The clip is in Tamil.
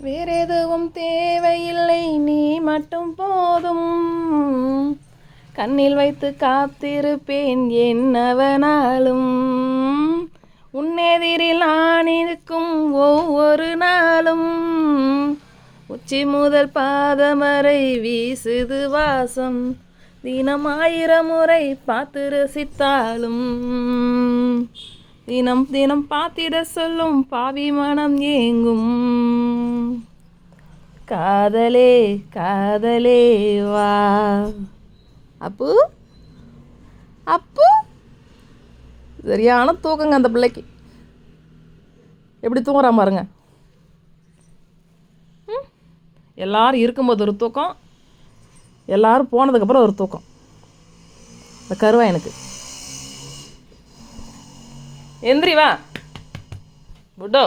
வேறெதுவும் தேவையில்லை, நீ மட்டும் போதும். கண்ணில் வைத்து காத்திருப்பேன் என்னவனாலும். உன்னெதிரில் நான் இருக்கும் ஒவ்வொரு நாளும். உச்சி முதல் பாதம் வரை வீசுது வாசம். தினம் 1000 முறை பார்த்து ரசித்தாலும். தினம் தினம் பார்த்திட சொல்லும் பாவி மனம் ஏங்கும். காதலே காதலே வா. அப்பு அப்பு சரியான தூக்கங்க அந்த பிள்ளைக்கு. எப்படி தூங்குறான் பாருங்க. எல்லாரும் இருக்கும்போது ஒரு தூக்கம், எல்லாரும் போனதுக்கப்புறம் ஒரு தூக்கம். இந்த கருவா எனக்கு எந்திரி வா புட்டோ.